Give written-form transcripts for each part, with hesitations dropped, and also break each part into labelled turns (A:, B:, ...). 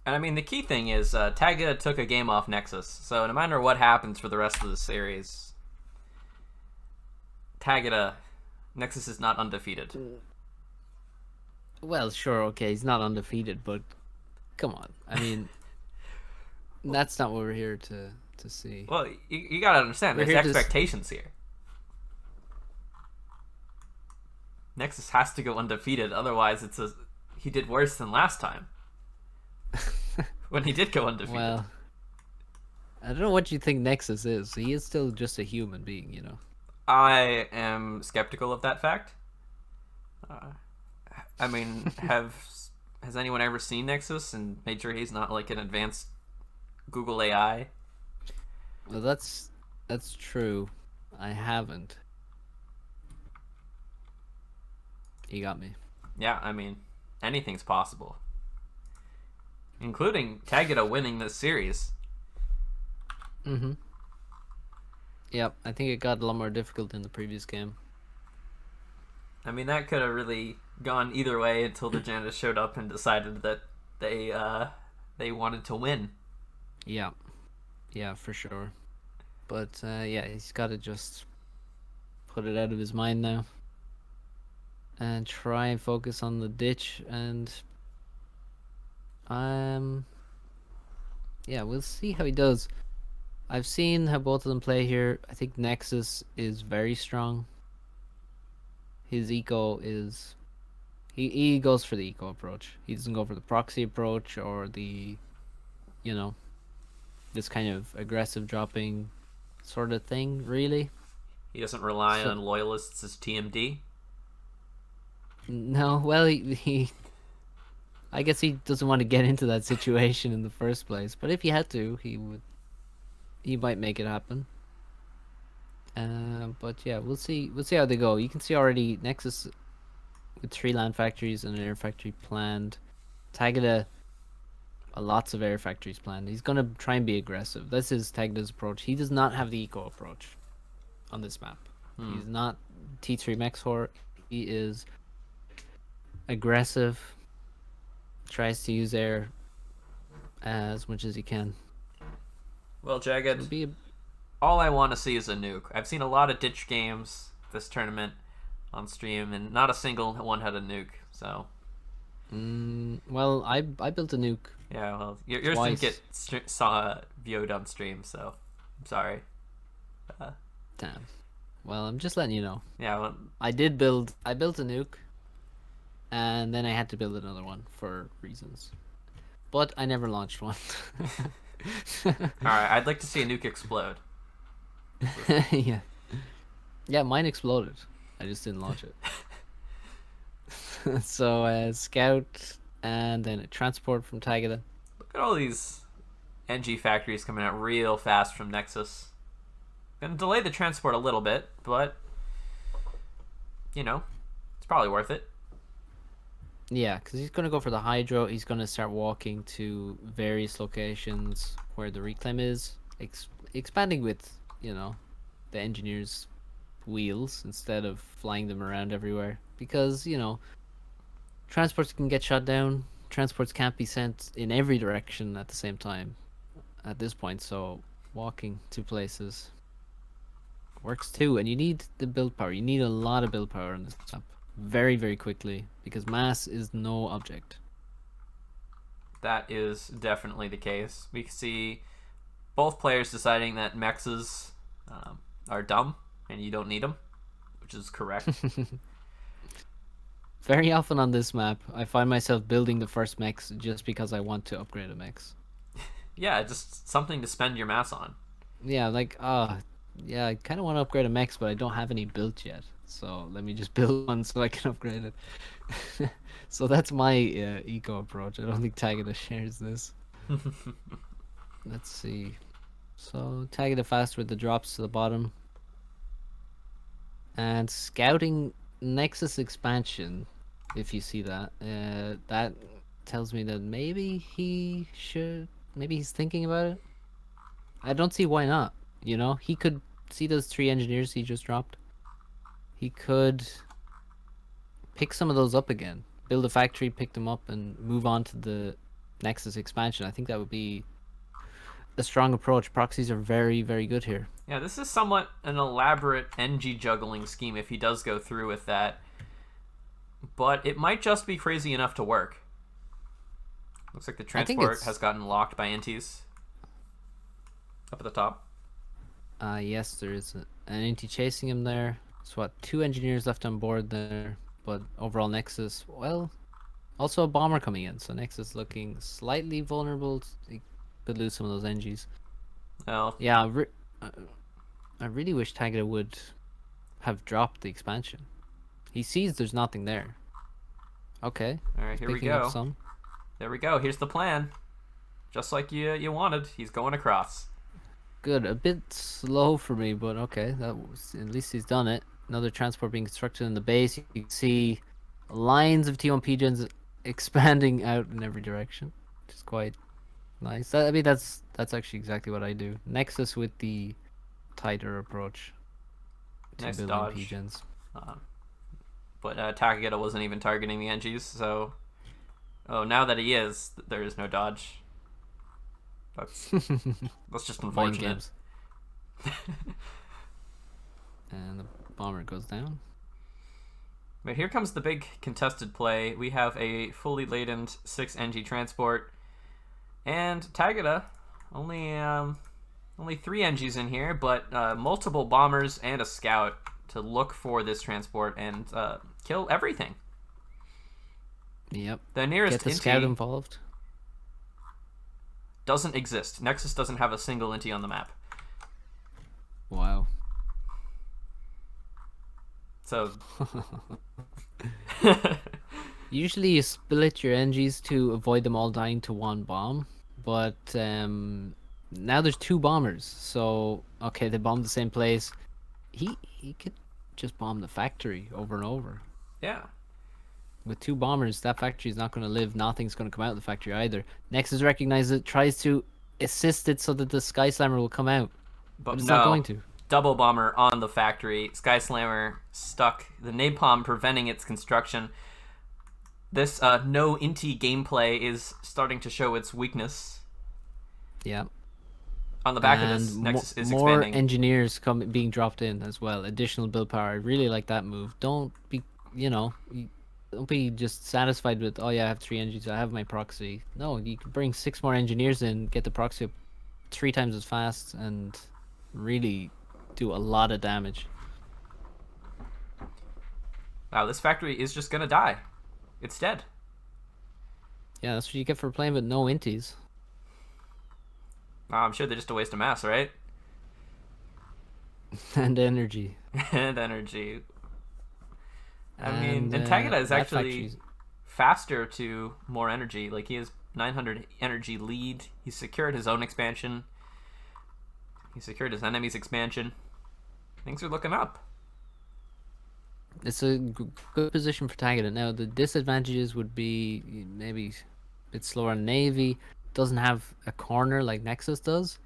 A: And I mean, the key thing is Tagada took a game off Nexus, so no matter what happens for the rest of the series, Tagada, Nexus is not undefeated.
B: Well, sure, okay, he's not undefeated, but come on. I mean, that's not what we're here to see.
A: Well, you gotta understand,
B: We're
A: there's
B: here to.
A: expectations here. Nexus has to go undefeated, otherwise he did worse than last time when he did go undefeated.
B: Well, I don't know what you think Nexus is. He is still just a human being, you know.
A: I am skeptical of that fact. Uh, I mean, has anyone ever seen Nexus and made sure he's not like an advanced Google AI?
B: Well, that's true. I haven't. You got me.
A: Yeah, I mean, anything's possible, including Tagada winning this series.
B: Mm-hmm. Yep, I think it got a lot more difficult in the previous game.
A: I mean, that could have really gone either way until the Janus showed up and decided that they wanted to win.
B: Yeah, yeah, for sure. But yeah, he's got to just put it out of his mind now and try and focus on the ditch. And um, yeah, we'll see how he does. I've seen how both of them play here. I think Nexus is very strong. His eco is he goes for the eco approach. He doesn't go for the proxy approach or the, you know, this kind of aggressive dropping sort of thing, really.
A: He doesn't rely
B: So
A: on loyalists as TMD.
B: no, well, he I guess he doesn't want to get into that situation in the first place. But if he had to, he might make it happen. But yeah, we'll see. We'll see how they go. You can see already Nexus with 3 land factories and an air factory planned. Tagada, lots of air factories planned. He's gonna try and be aggressive. This is Tagada's approach. He does not have the eco approach on this map. He's not T3 Mexor. He is aggressive. Tries to use air as much as he can.
A: Well,
B: So it'll
A: Jagged,
B: be
A: all I want to see is a nuke. I've seen a lot of ditch games this tournament on stream, and not a single one had a nuke. So
B: well, I built a nuke
A: yeah, well, yours didn't
B: twice.
A: get saw viewed on stream, so I'm sorry. Uh,
B: Damn. Well, I'm just letting you know.
A: yeah, well,
B: I did build. I built a nuke, and then I had to build another one for reasons. But I never launched one.
A: all right. I'd like to see a nuke explode.
B: Yeah. Yeah, mine exploded. I just didn't launch it. So scout and then a transport from Tagada.
A: Look at all these NG factories coming out real fast from Nexus. Gonna delay the transport a little bit, but you know, it's probably worth it.
B: Yeah, because he's gonna go for the hydro. He's gonna start walking to various locations where the reclaim is, expanding with the engineers' wheels instead of flying them around everywhere. Because transports can get shut down. Transports can't be sent in every direction at the same time at this point. So walking to places works too, and you need the build power. You need a lot of build power in this map very, very quickly because mass is no object.
A: That is definitely the case. We see both players deciding that mexes are dumb and you don't need them, which is correct.
B: Very often on this map, I find myself building the first mechs just because I want to upgrade a mechs.
A: Yeah, just something to spend your mass on.
B: Yeah, like, yeah, I kind of want to upgrade a mechs, but I don't have any built yet. So let me just build one so I can upgrade it. So that's my eco approach. I don't think Tagada shares this. Let's see. So Tagada fast with the drops to the bottom. And scouting Nexus expansion, if you see that, that tells me that maybe he's thinking about it. I don't see why not. He could see those 3 engineers he just dropped. He could pick some of those up again, build a factory, pick them up, and move on to the Nexus expansion. I think that would be a strong approach. Proxies are very, very good here.
A: Yeah, this is somewhat an elaborate NG juggling scheme if he does go through with that. But it might just be crazy enough to work. Looks like the transport has gotten locked by NTs. Up at the top.
B: Yes, there is an NT chasing him there. So what, 2 engineers left on board there. But overall Nexus, well, also a bomber coming in. So Nexus looking slightly vulnerable. He could lose some of those NGs.
A: Well,
B: yeah, I really wish Tagada would have dropped the expansion. He sees there's nothing there. Okay.
A: All right, here we go. There we go. Here's the plan. Just like you wanted. He's going across.
B: Good. A bit slow for me, but okay. That was, at least he's done it. Another transport being constructed in the base. You can see lines of T1 pigeons expanding out in every direction, which is quite nice. I mean, that's actually exactly what I do. Nexus with the tighter approach to
A: nice
B: building
A: dodge.
B: pigeons.
A: But Tagada wasn't even targeting the NGs, so... Oh, now that he is, there is no dodge. That's just unfortunate.
B: And the bomber goes down.
A: But here comes the big contested play. We have a fully laden 6 NG transport. And Tagada, only 3 NGs in here, but multiple bombers and a scout to look for this transport and kill everything.
B: Yep.
A: The nearest
B: Get the scout involved.
A: Doesn't exist. Nexus doesn't have a single inti on the map.
B: Wow.
A: So
B: usually you split your NGs to avoid them all dying to one bomb, but now there's 2 bombers. So okay, they bombed the same place. He could just bomb the factory over and over.
A: Yeah.
B: With 2 bombers, that factory is not going to live. Nothing's going to come out of the factory either. Nexus recognizes it, tries to assist it so that the Sky Slammer will come out. But it's not going to.
A: Double bomber on the factory. Sky Slammer stuck. The napalm preventing its construction. This no inti gameplay is starting to show its weakness.
B: Yeah.
A: On the back of this, Nexus is
B: more
A: expanding.
B: Engineers being dropped in as well. Additional build power. I really like that move. Don't be, don't be just satisfied with, oh yeah, I have 3 engineers, I have my proxy. No, you can bring 6 more engineers in, get the proxy up 3 times as fast, and really do a lot of damage.
A: Wow, this factory is just gonna die. It's dead.
B: Yeah, that's what you get for playing with no inties.
A: I'm sure they're just a waste of mass, right?
B: And energy.
A: And energy. I mean, Tagada is actually faster to more energy. Like, he has 900 energy lead. He secured his own expansion. He secured his enemy's expansion. Things are looking up.
B: It's a good position for Tagada. Now, the disadvantages would be maybe a bit slower on Navy. Doesn't have a corner like Nexus does.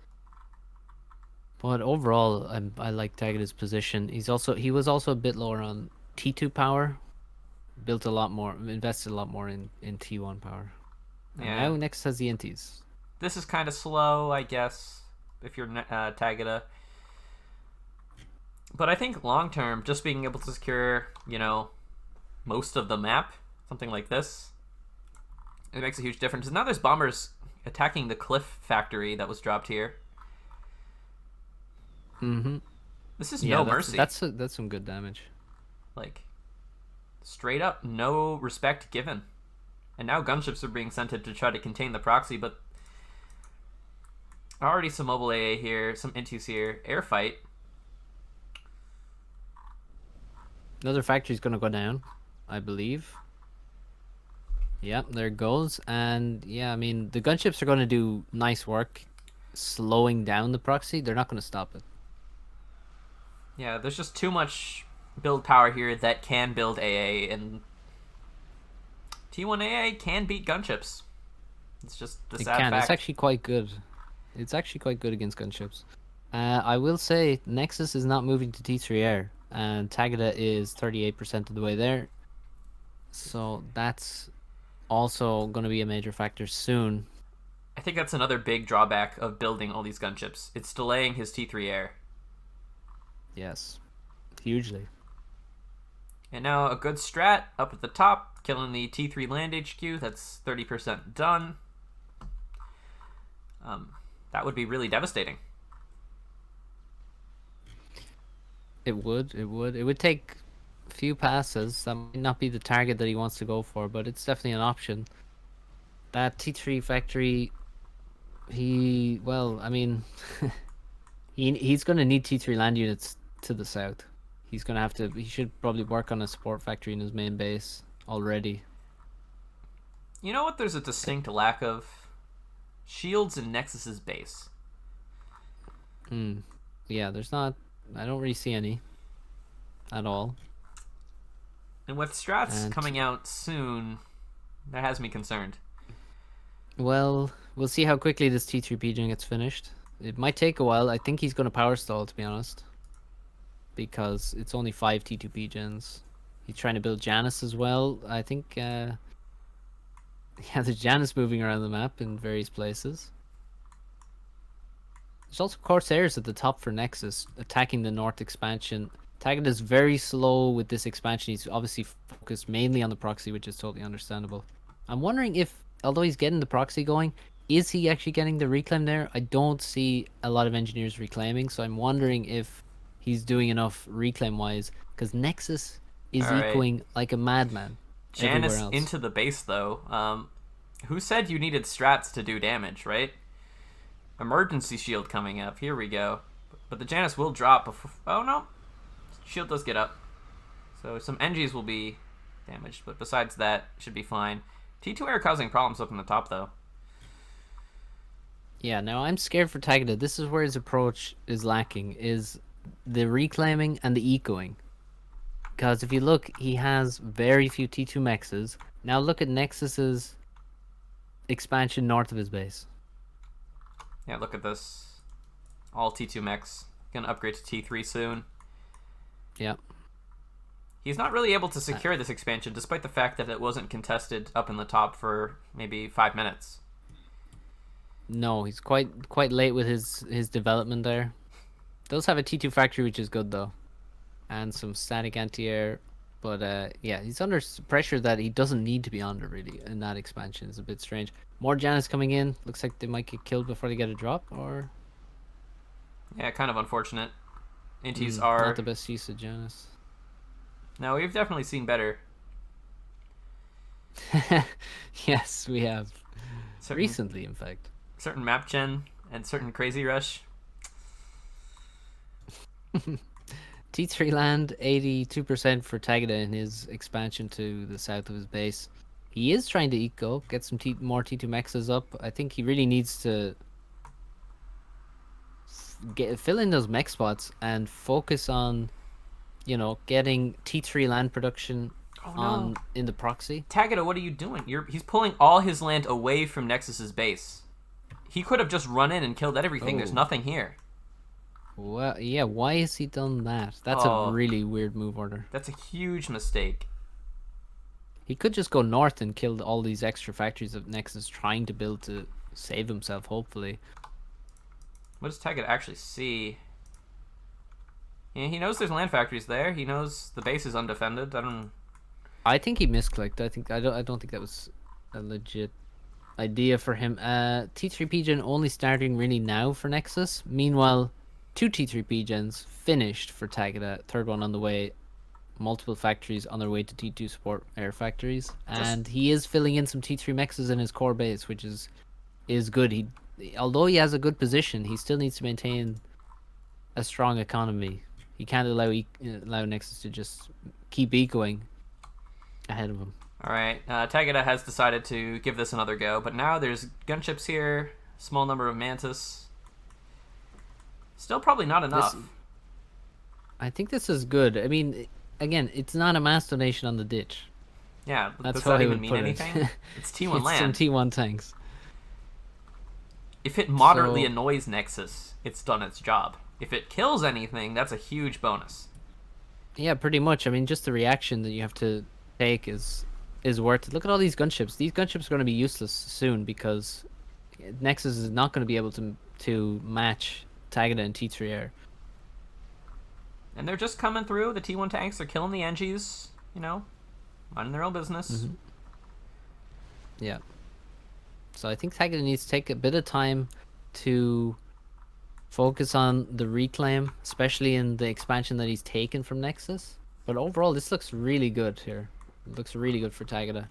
B: But overall, I like Tagada's position. He was also a bit lower on T2 power. Invested a lot more in T1 power. And now Nexus has the inties.
A: This is kind of slow, I guess, if you're Tagada. But I think long term, just being able to secure, most of the map, something like this, it makes a huge difference. Now there's bombers attacking the cliff factory that was dropped here.
B: Mm-hmm.
A: This is no mercy.
B: That's some good damage.
A: Like, straight up, no respect given. And now gunships are being sent in to try to contain the proxy, but already some mobile AA here, some intus here. Air fight.
B: Another factory's going to go down, I believe. Yep, there it goes. And yeah, I mean, the gunships are going to do nice work slowing down the proxy. They're not going to stop it.
A: Yeah, there's just too much build power here that can build AA, and T1 AA can beat gunships. It's just the sad fact.
B: It's actually quite good. It's actually quite good against gunships. I will say Nexus is not moving to T3 air, and Tagada is 38% of the way there. So that's also going to be a major factor soon.
A: I think that's another big drawback of building all these gunships. It's delaying his T3 air.
B: Yes, hugely.
A: And now a good strat up at the top, killing the T3 land HQ. That's 30% done. That would be really devastating.
B: It would. It would take a few passes. That might not be the target that he wants to go for, but it's definitely an option. That T3 factory, I mean, he's going to need T3 land units to the south. He's going to have to, he should probably work on a support factory in his main base already.
A: You know what there's a distinct lack of? Shields in Nexus's base.
B: Yeah, there's not, I don't really see any at all.
A: And with strats coming out soon, that has me concerned.
B: Well, we'll see how quickly this T3 gen gets finished. It might take a while. I think he's going to power stall, to be honest. Because it's only 5 T2 gens. He's trying to build Janus as well. I think, yeah, there's Janus moving around the map in various places. There's also Corsairs at the top for Nexus, attacking the north expansion. Tagada is very slow with this expansion. He's obviously focused mainly on the proxy, which is totally understandable. I'm wondering if, although he's getting the proxy going, is he actually getting the reclaim there? I don't see a lot of engineers reclaiming, so I'm wondering if he's doing enough reclaim-wise, because Nexus is ecoing like a madman.
A: Janus into the base, though. Who said you needed strats to do damage, right? Emergency shield coming up. Here we go. But the Janus will drop before... Oh, no. Shield does get up. So some NGs will be damaged, but besides that, should be fine. T2 air causing problems up in the top, though.
B: Yeah, now I'm scared for Tagada. This is where his approach is lacking, is the reclaiming and the ecoing. Because if you look, he has very few T2 mexes. Now look at Nexus's expansion north of his base.
A: Yeah, look at this. All T2 mechs. Gonna upgrade to T3 soon.
B: Yep.
A: He's not really able to secure this expansion, despite the fact that it wasn't contested up in the top for maybe 5 minutes.
B: No, he's quite late with his development there. Does have a T2 factory, which is good though, and some static anti-air. But yeah, he's under pressure that he doesn't need to be under really in that expansion. It's a bit strange. More Janus coming in. Looks like they might get killed before they get a drop, or
A: yeah, kind of unfortunate. Inties are
B: not the best use of Janus.
A: No, we've definitely seen better.
B: Yes, we have. Recently, in fact.
A: Certain map gen and certain crazy rush.
B: T3 land, 82% for Tagada in his expansion to the south of his base. He is trying to eco, get some more T2 mexes up. I think he really needs to fill in those mech spots and focus on, you know, getting T3 land production in the proxy.
A: Tagada, what are you doing? He's pulling all his land away from Nexus's base. He could have just run in and killed everything. There's nothing here.
B: Well, yeah, why has he done that? That's a really weird move order.
A: That's a huge mistake.
B: He could just go north and kill all these extra factories that Nexus trying to build to save himself, hopefully.
A: What does Tagada actually see? Yeah, he knows there's land factories there. He knows the base is undefended.
B: I think he misclicked. I don't think that was a legit idea for him. T3 gen only starting really now for Nexus. Meanwhile, 2 T3 gens finished for Tagada. Third one on the way. Multiple factories on their way to T2 support air factories, and he is filling in some T3 mexes in his core base, which is good. Although he has a good position, he still needs to maintain a strong economy. He can't allow Nexus to just keep ecoing ahead of him.
A: All right, Tagada has decided to give this another go, but now there's gunships here, small number of Mantis. Still probably not enough.
B: I think this is good. I mean, again, it's not a mass donation on the ditch.
A: Yeah,
B: that's
A: does that even mean anything? It's T1 land.
B: Some T1 tanks.
A: If it moderately annoys Nexus, it's done its job. If it kills anything, that's a huge bonus.
B: Yeah, pretty much. I mean, just the reaction that you have to take is worth it. Look at all these gunships. These gunships are going to be useless soon because Nexus is not going to be able to match Tagada and T3R.
A: And they're just coming through. The T1 tanks are killing the Engies, minding their own business.
B: Mm-hmm. Yeah. So I think Tagada needs to take a bit of time to focus on the reclaim, especially in the expansion that he's taken from Nexus. But overall, this looks really good here. It looks really good for Tagada.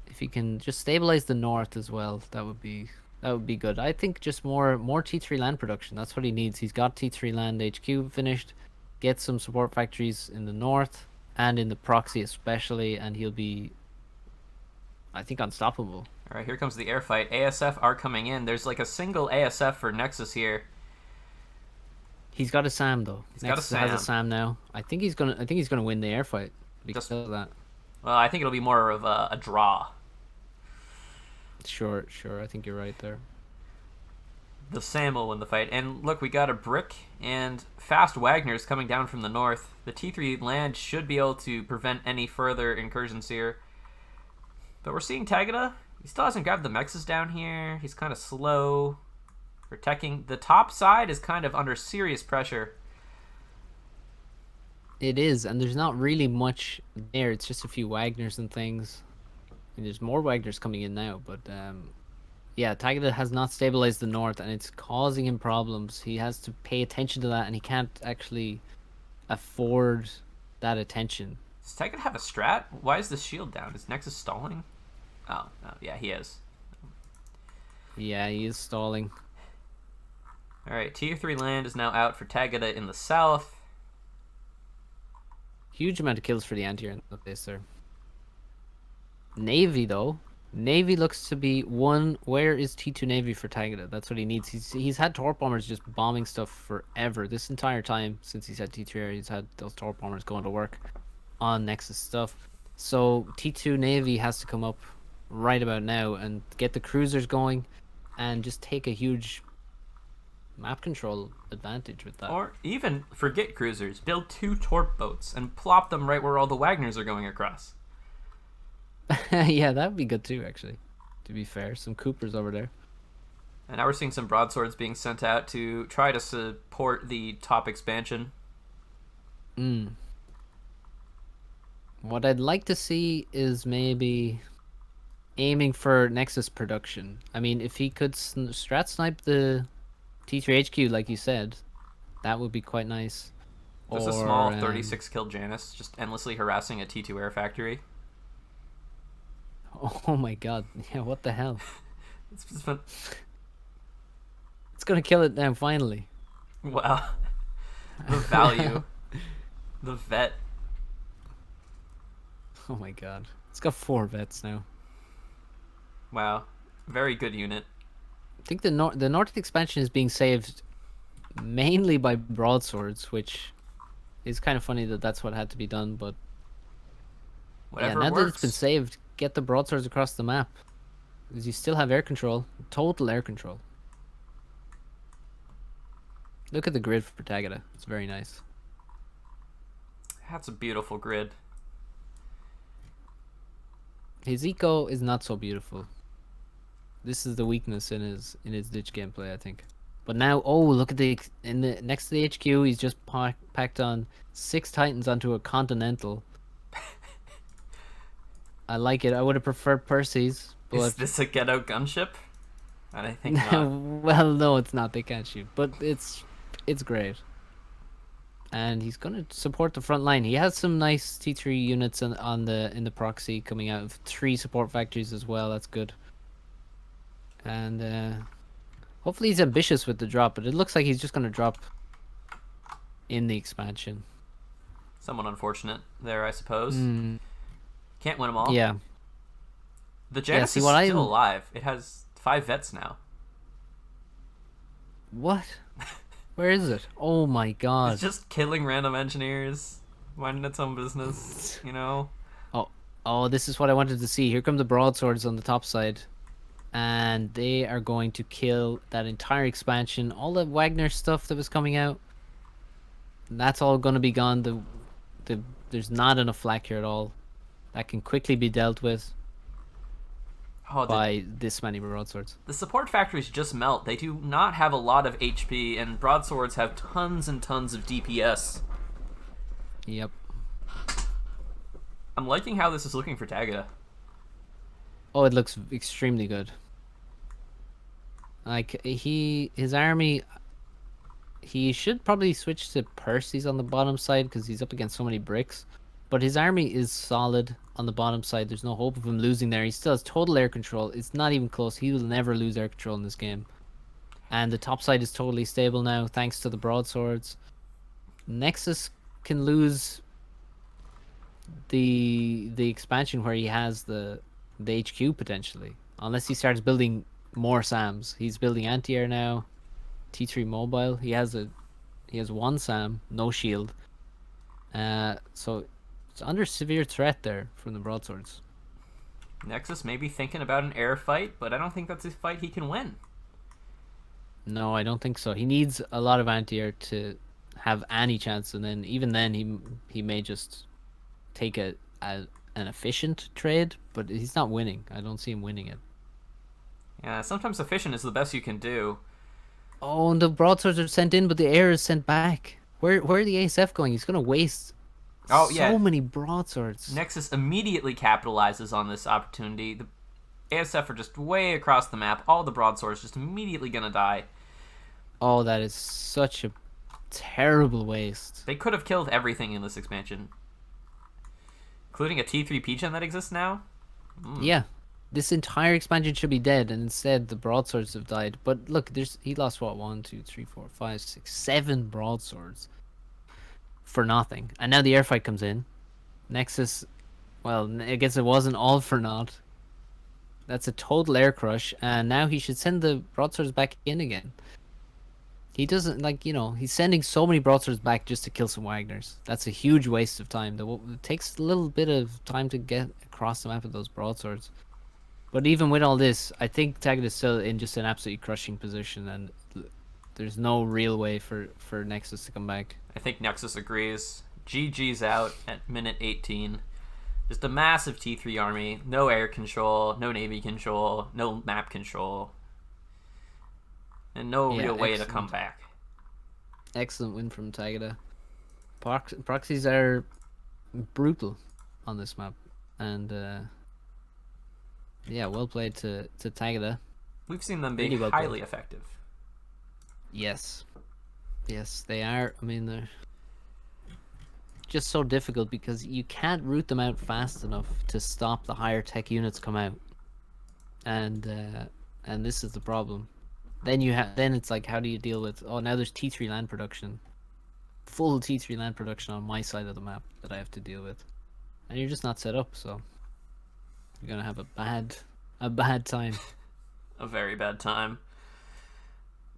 B: If he can just stabilize the north as well, that would be good. I think just more T3 land production. That's what he needs. He's got T3 land HQ finished. Get some support factories in the north and in the proxy especially, and he'll be, I think, unstoppable.
A: All right, here comes the air fight. ASF are coming in. There's like a single ASF for Nexus here.
B: He's got a SAM though.
A: Nexus
B: has a SAM now. I think he's gonna win the air fight because of that.
A: Well, I think it'll be more of a draw.
B: Sure. I think you're right there.
A: The SAM will win the fight. And look, we got a brick and fast Wagners coming down from the north. The T3 land should be able to prevent any further incursions here. But we're seeing Tagada. He still hasn't grabbed the mexes down here. He's kind of slow. Protecting. The top side is kind of under serious pressure.
B: It is, and there's not really much there. It's just a few Wagners and things. And there's more Wagners coming in now, but yeah, Tagada has not stabilized the north, and it's causing him problems. He has to pay attention to that, and he can't actually afford that attention.
A: Does Tagada have a strat? Why is the shield down? Is Nexus stalling? Oh, no, yeah, he is.
B: Yeah, he is stalling.
A: Alright, Tier 3 land is now out for Tagada in the south.
B: Huge amount of kills for the anti-air in the base there. Navy, though. Navy looks to be one. Where is T2 Navy for Tagada? That's what he needs. He's had torp bombers just bombing stuff forever. This entire time since he's had T3R, he's had those torp bombers going to work on Nexus stuff. So T2 Navy has to come up right about now and get the cruisers going and just take a huge map control advantage with that.
A: Or even forget cruisers. Build 2 torp boats and plop them right where all the Wagners are going across.
B: Yeah, that would be good too, actually. To be fair, some Coopers over there.
A: And now we're seeing some broadswords being sent out to try to support the top expansion.
B: What I'd like to see is maybe aiming for Nexus production. I mean, if he could strat snipe the T3 HQ, like you said, that would be quite nice.
A: There's a small 36 kill Janus just endlessly harassing a T2 air factory.
B: Oh my god. Yeah, what the hell?
A: It's fun.
B: It's gonna kill it now, finally.
A: Wow. The value. The vet.
B: Oh my god. It's got 4 vets now.
A: Wow. Very good unit.
B: I think the Nordic expansion is being saved mainly by broadswords, which is kind of funny that that's what had to be done, but
A: Whatever
B: yeah, now
A: works.
B: that it's been saved, get the broadswords across the map. Because you still have air control. Total air control. Look at the grid for Tagada. It's very nice.
A: That's a beautiful grid.
B: His eco is not so beautiful. This is the weakness in his ditch gameplay, I think. But now, oh, look at next to the HQ, he's just packed on 6 Titans onto a Continental. I like it. I would have preferred Percy's. But...
A: Is this a ghetto gunship? And I think not.
B: Well, no, it's not. They can't shoot, but it's great. And he's gonna support the front line. He has some nice T3 units in the proxy coming out of 3 support factories as well. That's good. And hopefully he's ambitious with the drop, but it looks like he's just gonna drop in the expansion.
A: Somewhat unfortunate there, I suppose. Can't win them all.
B: Yeah.
A: The Janus is still alive. It has 5 vets now.
B: What? Where is it? Oh my god.
A: It's just killing random engineers, minding its own business, you know?
B: Oh, this is what I wanted to see. Here come the broadswords on the top side. And they are going to kill that entire expansion. All the Wagner stuff that was coming out. That's all going to be gone. There's not enough flak here at all. That can quickly be dealt with.
A: Oh,
B: by this many broadswords.
A: the support factories just melt. They do not have a lot of HP, and broadswords have tons and tons of DPS.
B: Yep.
A: I'm liking how this is looking for Tagada.
B: Oh, it looks extremely good. Like his army, he should probably switch to Percy's on the bottom side because he's up against so many bricks. But his army is solid on the bottom side. There's no hope of him losing there. He still has total air control. It's not even close. He will never lose air control in this game. And the top side is totally stable now thanks to the broadswords. Nexus can lose the expansion where he has the HQ potentially, unless he starts building more SAMs. He's building anti-air now, T3 mobile. He has one SAM, no shield. So it's under severe threat there from the broadswords.
A: Nexus may be thinking about an air fight, but I don't think that's a fight he can win.
B: No, I don't think so. He needs a lot of anti-air to have any chance, and then even then he may just take an efficient trade, but he's not winning. I don't see him winning it.
A: Yeah, sometimes efficient is the best you can do.
B: Oh, and the broadswords are sent in, but the air is sent back. Where are the ASF going? He's gonna waste so many broadswords.
A: Nexus immediately capitalizes on this opportunity. The ASF are just way across the map. All the broadswords just immediately gonna die.
B: Oh, that is such a terrible waste.
A: They could have killed everything in this expansion, including a T3 P-Gen that exists now.
B: Yeah, this entire expansion should be dead, and instead the broadswords have died. But look, he lost what, 1, 2, 3, 4, 5, 6, 7 broadswords for nothing. And now the air fight comes in. Nexus, well, I guess it wasn't all for naught. That's a total air crush, and now he should send the broadswords back in again. He doesn't, like, he's sending so many broadswords back just to kill some Wagners. That's a huge waste of time. It takes a little bit of time to get across the map with those broadswords. But even with all this, I think Tagada is still in just an absolutely crushing position, and there's no real way for Nexus to come back.
A: I think Nexus agrees. GG's out at minute 18. Just a massive T3 army. No air control, no navy control, no map control. And no real way to come back.
B: Excellent win from Tagada. Proxies are brutal on this map. And, yeah, well played to Tagada.
A: We've seen them being really highly effective.
B: Yes. Yes, they are. I mean, they're just so difficult because you can't root them out fast enough to stop the higher tech units come out. And this is the problem. Then it's like, how do you deal with, now there's T3 land production. Full T3 land production on my side of the map that I have to deal with. And you're just not set up, so you're gonna have a bad time.
A: A very bad time.